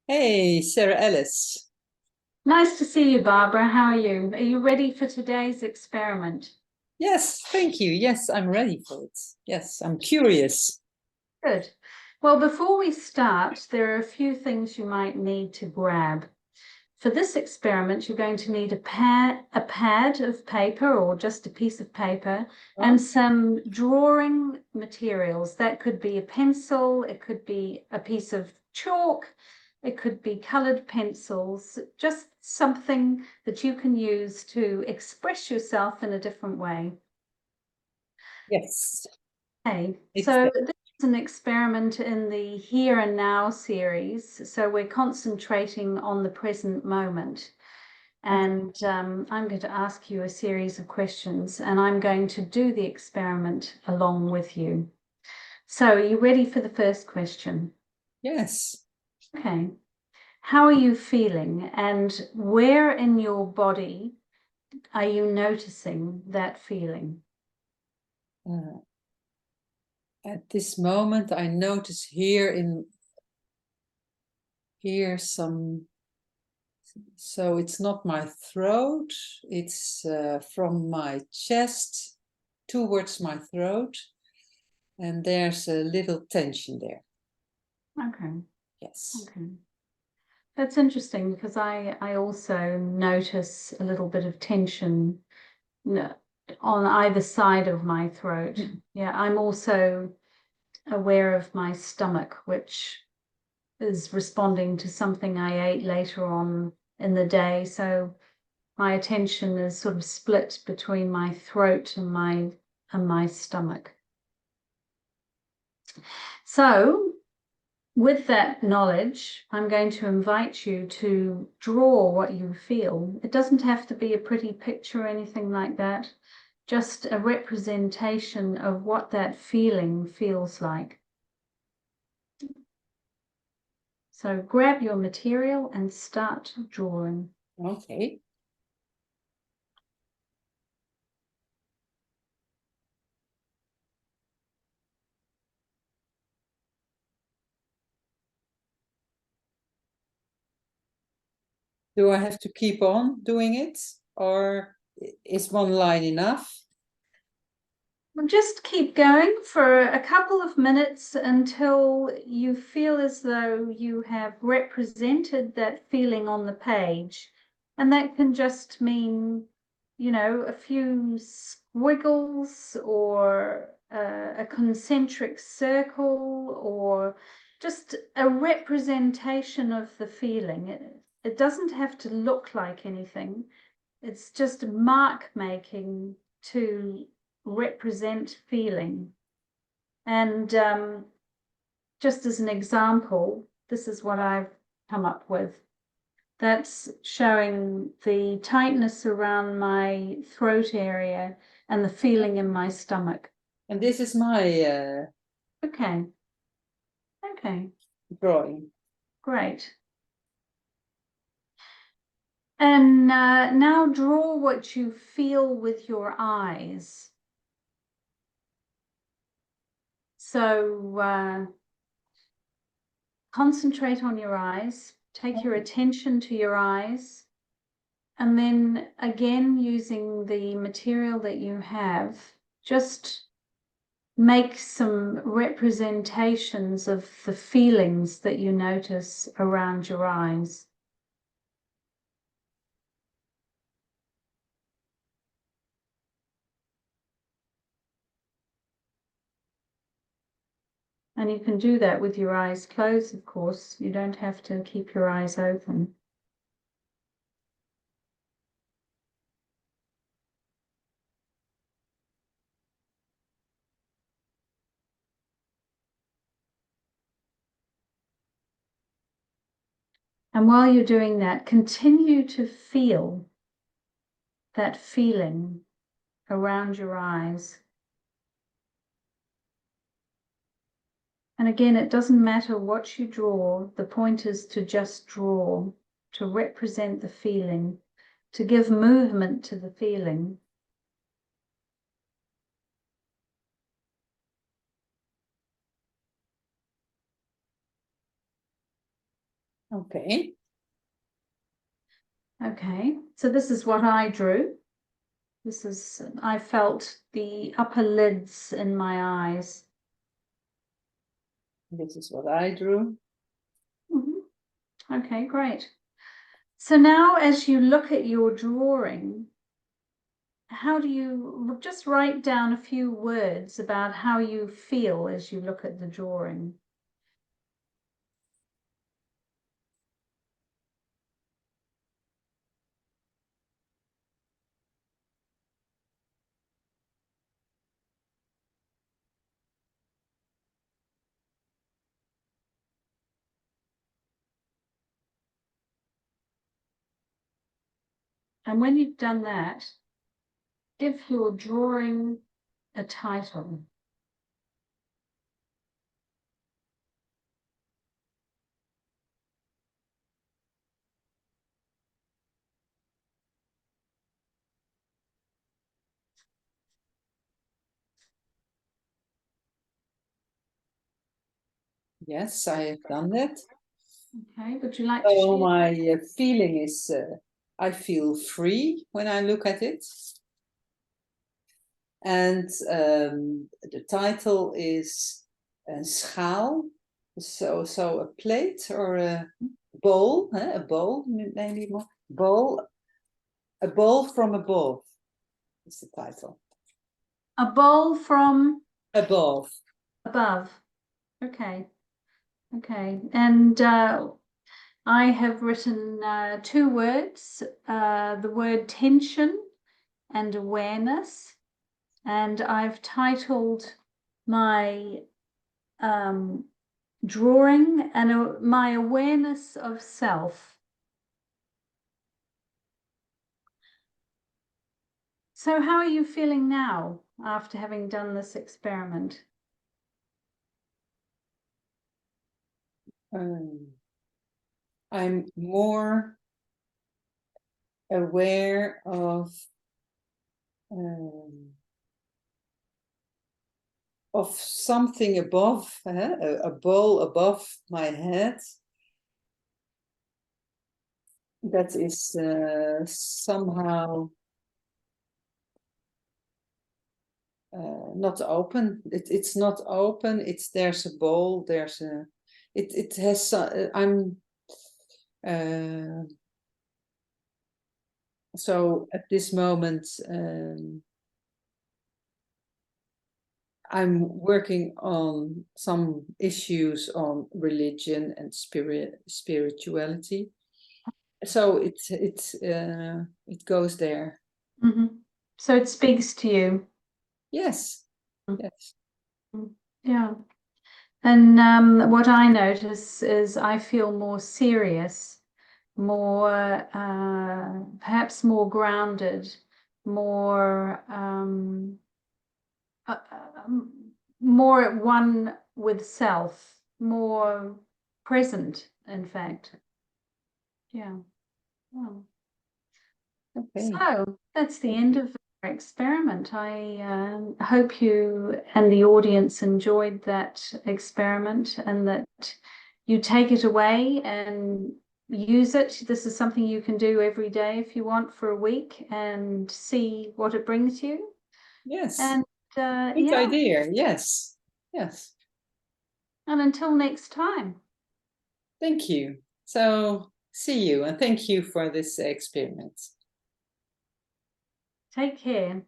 Hey, Sarah Ellis. Nice to see you, Barbara. How are you? Are you ready for today's experiment? Yes, thank you. Yes, I'm ready for it. Yes, I'm curious. Good. Well, before we start, there are a few things you might need to grab. For this experiment, you're going to need a pad of paper or just a piece of paper Oh, and some drawing materials. That could be a pencil, it could be a piece of chalk, it could be colored pencils, just something that you can use to express yourself in a different way. yes. Okay, It's so this is an experiment in the Here and Now series. So we're concentrating on the present moment. okay. And I'm going to ask you a series of questions, and I'm going to do the experiment along with you. So, are you ready for the first question? Yes. Okay. How are you feeling, and where in your body are you noticing that feeling? Uh, at this moment, I notice here some. So it's not my throat. It's from my chest towards my throat, and there's a little tension there. Okay. Yes. Okay. That's interesting because I also notice a little bit of tension on either side of my throat. Yeah, I'm also aware of my stomach, which is responding to something I ate later on in the day. So my attention is sort of split between my throat and my stomach. So with that knowledge, I'm going to invite you to draw what you feel. It doesn't have to be a pretty picture or anything like that, just a representation of what that feeling feels like. So grab your material and start drawing. Okay. Do I have to keep on doing it, or is one line enough? Well, just keep going for a couple of minutes until you feel as though you have represented that feeling on the page. And that can just mean, a few squiggles or a concentric circle or just a representation of the feeling. It doesn't have to look like anything. It's just mark making to represent feeling. And just as an example, this is what I've come up with. That's showing the tightness around my throat area and the feeling in my stomach. And this is my Okay, okay, drawing. great. And now draw what you feel with your eyes. So concentrate on your eyes, take your attention to your eyes, and then again, using the material that you have, just make some representations of the feelings that you notice around your eyes. And you can do that with your eyes closed, of course. You don't have to keep your eyes open. And while you're doing that, continue to feel that feeling around your eyes. And again, it doesn't matter what you draw, the point is to just draw, to represent the feeling, to give movement to the feeling. Okay. Okay, so this is what I drew. I felt the upper lids in my eyes. This is what I drew. Okay, great. So now as you look at your drawing, how do you just write down a few words about how you feel as you look at the drawing? And when you've done that, give your drawing a title. Yes, I have done that. Okay, would you like to So share? my feeling is I feel free when I look at it. And the title is schaal. So a plate or a bowl, a bowl, maybe more. Bowl, a bowl from above is the title. A bowl from Above. above. Okay. Okay. And I have written two words, the word tension and awareness. And I've titled my drawing and my awareness of self. So how are you feeling now after having done this experiment? I'm more aware of something above, a bowl above my head that is somehow not open. It's not open. There's a bowl. It has. I'm. So at this moment, I'm working on some issues on religion and spirituality. So it goes there. Mm-hmm. So it speaks to you. Yes. Yes. Yeah. And what I notice is I feel more serious, more perhaps more grounded, more more at one with self, more present, in fact. Yeah. Well, Okay. so that's the end of our experiment. I hope you and the audience enjoyed that experiment and that you take it away and use it. This is something you can do every day if you want for a week and see what it brings you. Yes. And good idea. Yes. Yes. And until next time. Thank you. So see you and thank you for this experiment. Take care.